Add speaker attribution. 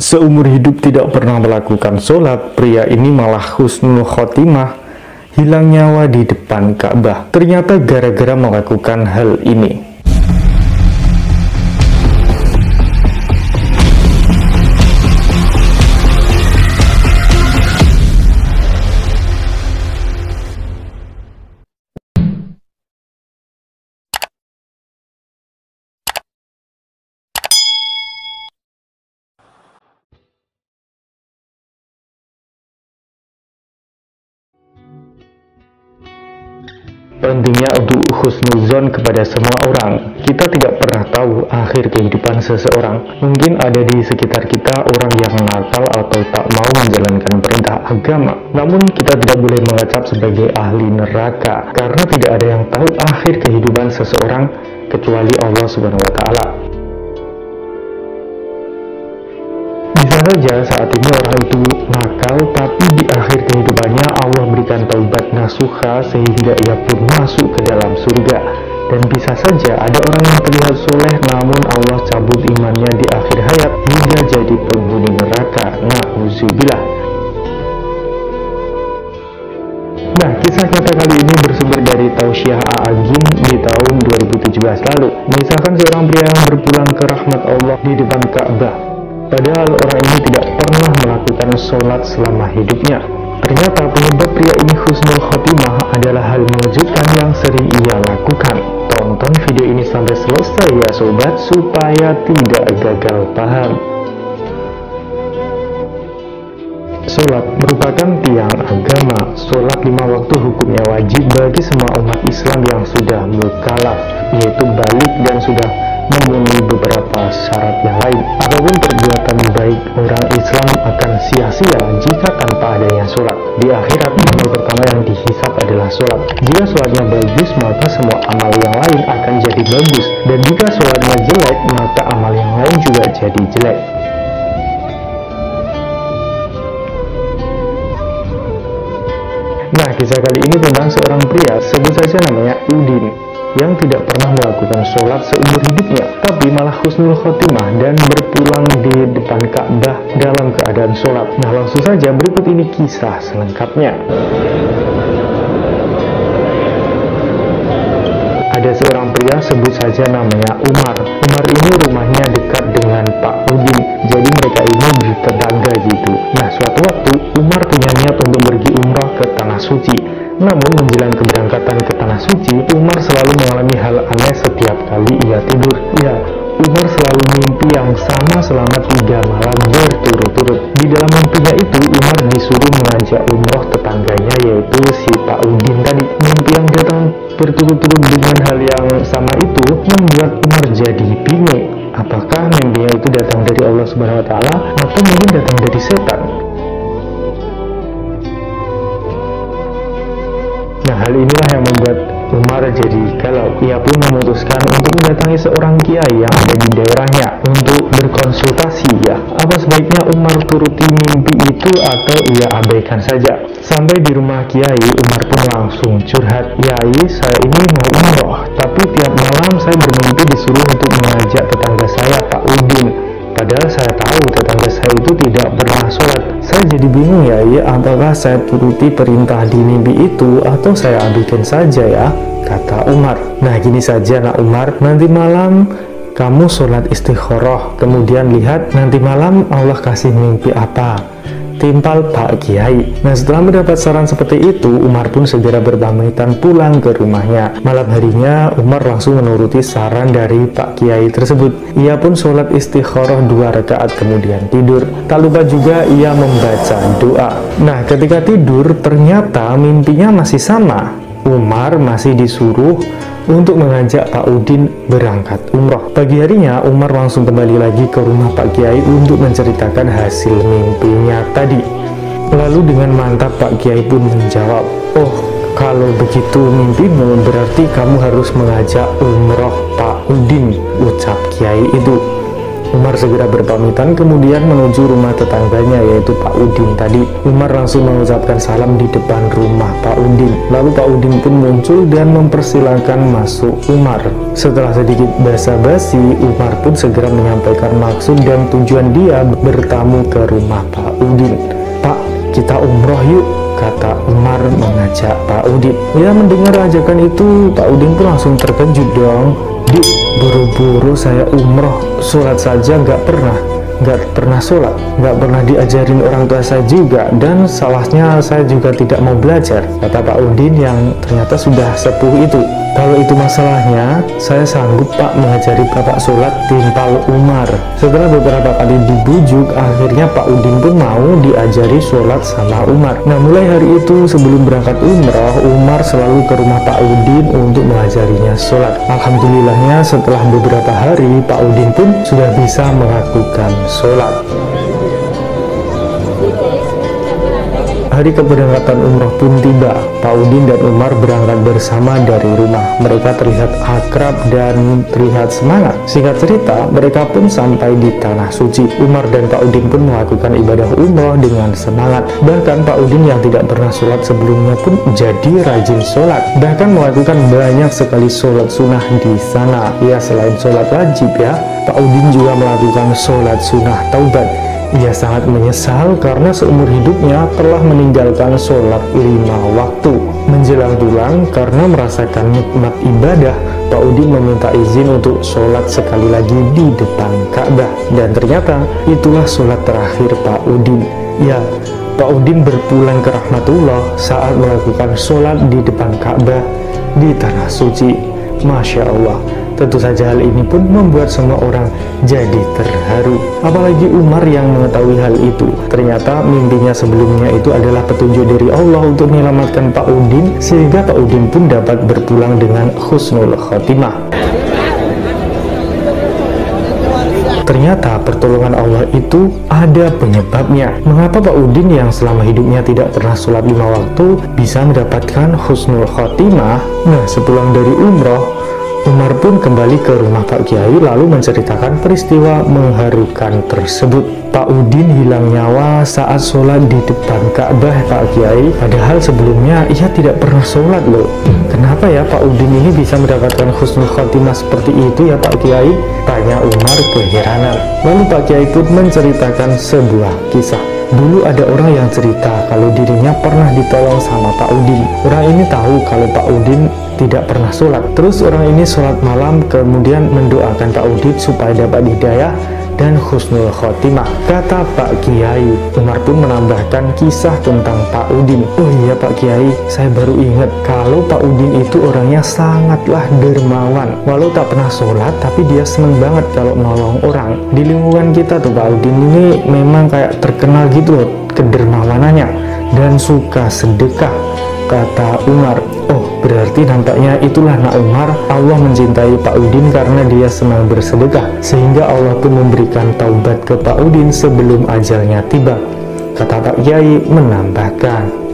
Speaker 1: Seumur hidup tidak pernah melakukan sholat, pria ini malah husnul khotimah, hilang nyawa di depan Ka'bah. Ternyata gara-gara melakukan hal ini. Pentingnya untuk husnuzon kepada semua orang. Kita tidak pernah tahu akhir kehidupan seseorang. Mungkin ada di sekitar kita orang yang nakal atau tak mau menjalankan perintah agama. Namun kita tidak boleh mengecap sebagai ahli neraka, karena tidak ada yang tahu akhir kehidupan seseorang kecuali Allah Subhanahu wa Ta'ala. Bisa saja saat ini orang itu nakal, tapi di akhir kehidupannya Allah berikan taubat nasuha sehingga ia pun masuk ke dalam surga. Dan bisa saja ada orang yang terlihat soleh namun Allah cabut imannya di akhir hayat hingga jadi penghuni neraka. Na'udzubillah. Nah, kisah nyata kali ini bersumber dari Tausiah A'agim di tahun 2017 lalu. Mengisahkan seorang pria yang berpulang ke rahmat Allah di depan Ka'bah. Padahal orang ini tidak pernah melakukan sholat selama hidupnya. Ternyata penyebab pria ini husnul khotimah adalah hal mengejutkan yang sering ia lakukan. Tonton video ini sampai selesai ya sobat, supaya tidak gagal paham. Sholat merupakan tiang agama. Sholat 5 waktu hukumnya wajib bagi semua umat Islam yang sudah mukallaf, yaitu balik dan sudah memenuhi beberapa syarat yang lain. Apapun perbuatan baik orang Islam akan sia-sia jika tanpa adanya sholat. Di akhirat, amal pertama yang dihisab adalah sholat. Jika sholatnya bagus, maka semua amal yang lain akan jadi bagus. Dan jika sholatnya jelek, maka amal yang lain juga jadi jelek. Nah, kisah kali ini tentang seorang pria, sebut saja namanya Udin, yang tidak pernah melakukan sholat seumur hidupnya, tapi malah husnul khotimah dan berpulang di depan Ka'bah dalam keadaan sholat. Nah, langsung saja berikut ini kisah selengkapnya. Ada seorang pria, sebut saja namanya Umar. Umar ini rumahnya dekat dengan Pak Udin, jadi mereka ini bertetangga gitu. Nah, suatu waktu Umar punya niat untuk pergi umrah ke Tanah Suci. Namun menjelang keberangkatan ke Tanah Suci, Umar selalu mengalami hal aneh setiap kali ia tidur. Ya, Umar selalu mimpi yang sama selama 3 malam berturut-turut. Di dalam mimpinya itu, Umar disuruh mengajak umroh tetangganya, yaitu si Pak Udin tadi. Mimpi yang datang berturut-turut dengan hal yang sama itu membuat Umar jadi bingung. Apakah mimpinya itu datang dari Allah Subhanahu wa Ta'ala atau mungkin datang dari setan? Nah, hal inilah yang membuat Umar jadi galau. Ia pun memutuskan untuk mendatangi seorang kiai yang ada di daerahnya untuk berkonsultasi ya. Apa sebaiknya Umar turuti mimpi itu atau ia abaikan saja? Sampai di rumah kiai, Umar pun langsung curhat. Kiai, saya ini mau umroh, tapi tiap malam saya bermimpi disuruh untuk mengajak tetangga saya, Pak Udin. Padahal saya tahu tetangga saya itu tidak pernah sholat. Saya jadi bingung ya, apakah saya turuti perintah di mimpi itu atau saya abaikan saja ya, kata Umar. Nah, gini saja nak Umar, nanti malam kamu sholat istikharah, kemudian lihat nanti malam Allah kasih mimpi apa, timpal Pak Kiai. Nah, setelah mendapat saran seperti itu, Umar pun segera berpamitan pulang ke rumahnya. Malam harinya, Umar langsung menuruti saran dari Pak Kiai tersebut. Ia pun sholat istikharah 2 rakaat kemudian tidur. Tak lupa juga ia membaca doa. Nah, ketika tidur, ternyata mimpinya masih sama. Umar masih disuruh untuk mengajak Pak Udin berangkat umroh. Pagi harinya, Umar langsung kembali lagi ke rumah Pak Kiai untuk menceritakan hasil mimpinya tadi. Lalu dengan mantap Pak Kiai pun menjawab, "Oh, kalau begitu mimpimu berarti kamu harus mengajak umroh Pak Udin," ucap Kiai itu. Umar segera berpamitan kemudian menuju rumah tetangganya yaitu Pak Udin tadi. Umar langsung mengucapkan salam di depan rumah Pak Udin. Lalu Pak Udin pun muncul dan mempersilahkan masuk Umar. Setelah sedikit basa-basi, Umar pun segera menyampaikan maksud dan tujuan dia bertamu ke rumah Pak Udin. "Pak, kita umroh yuk," kata Umar mengajak Pak Udin. Ya, mendengar ajakan itu Pak Udin pun langsung terkejut dong. "Dik, buru-buru saya umroh, sholat saja nggak pernah sholat, nggak pernah diajarin orang tua saya juga, dan salahnya saya juga tidak mau belajar," kata Pak Udin yang ternyata sudah sepuh itu. "Kalau itu masalahnya, saya sanggup Pak mengajari Bapak sholat," timpal Umar. Setelah beberapa kali dibujuk, akhirnya Pak Udin pun mau diajari sholat sama Umar. Nah, mulai hari itu sebelum berangkat umroh, Umar selalu ke rumah Pak Udin untuk mengajarinya sholat. Alhamdulillahnya setelah beberapa hari, Pak Udin pun sudah bisa melakukan sholat. Hari keberangkatan umroh pun tiba. Pak Udin dan Umar berangkat bersama dari rumah. Mereka terlihat akrab dan terlihat semangat. Singkat cerita, mereka pun sampai di Tanah Suci. Umar dan Pak Udin pun melakukan ibadah umroh dengan semangat. Bahkan Pak Udin yang tidak pernah sholat sebelumnya pun jadi rajin sholat. Bahkan melakukan banyak sekali sholat sunnah di sana. Ya, selain sholat wajib ya, Pak Udin juga melakukan sholat sunnah taubat. Ia sangat menyesal karena seumur hidupnya telah meninggalkan sholat 5 waktu. Menjelang pulang karena merasakan nikmat ibadah, Pak Udin meminta izin untuk sholat sekali lagi di depan Ka'bah. Dan ternyata itulah sholat terakhir Pak Udin. Ya, Pak Udin berpulang ke rahmatullah saat melakukan sholat di depan Ka'bah di Tanah Suci. Masya Allah. Tentu saja hal ini pun membuat semua orang jadi terharu. Apalagi Umar yang mengetahui hal itu. Ternyata mimpinya sebelumnya itu adalah petunjuk dari Allah untuk menyelamatkan Pak Udin, sehingga Pak Udin pun dapat berpulang dengan husnul khotimah. Ternyata pertolongan Allah itu ada penyebabnya. Mengapa Pak Udin yang selama hidupnya tidak pernah sholat 5 waktu bisa mendapatkan husnul khotimah? Nah, sepulang dari umroh, Umar pun kembali ke rumah Pak Kiai lalu menceritakan peristiwa mengharukan tersebut. Pak Udin hilang nyawa saat sholat di depan Ka'bah Pak Kiai, padahal sebelumnya ia tidak pernah sholat loh. Kenapa ya Pak Udin ini bisa mendapatkan husnul khotimah seperti itu ya Pak Kiai? Tanya Umar keheranan. Lalu Pak Kiai pun menceritakan sebuah kisah. Dulu ada orang yang cerita kalau dirinya pernah ditolong sama Pak Udin. Orang ini tahu kalau Pak Udin tidak pernah sholat. Terus orang ini sholat malam kemudian mendoakan Pak Udin supaya dapat hidayah dan husnul khotimah. Kata Pak Kiai, Umar pun menambahkan kisah tentang Pak Udin. "Oh iya Pak Kiai, saya baru ingat kalau Pak Udin itu orangnya sangatlah dermawan. Walau tak pernah sholat, tapi dia seneng banget kalau nolong orang. Di lingkungan kita tuh Pak Udin ini memang kayak terkenal gitu loh kedermawanannya dan suka sedekah," kata Umar. Oh, berarti nampaknya itulah nak Umar, Allah mencintai Pak Udin karena dia senang bersedekah, sehingga Allah pun memberikan taubat ke Pak Udin sebelum ajalnya tiba. Kata Pak Kiai menambahkan,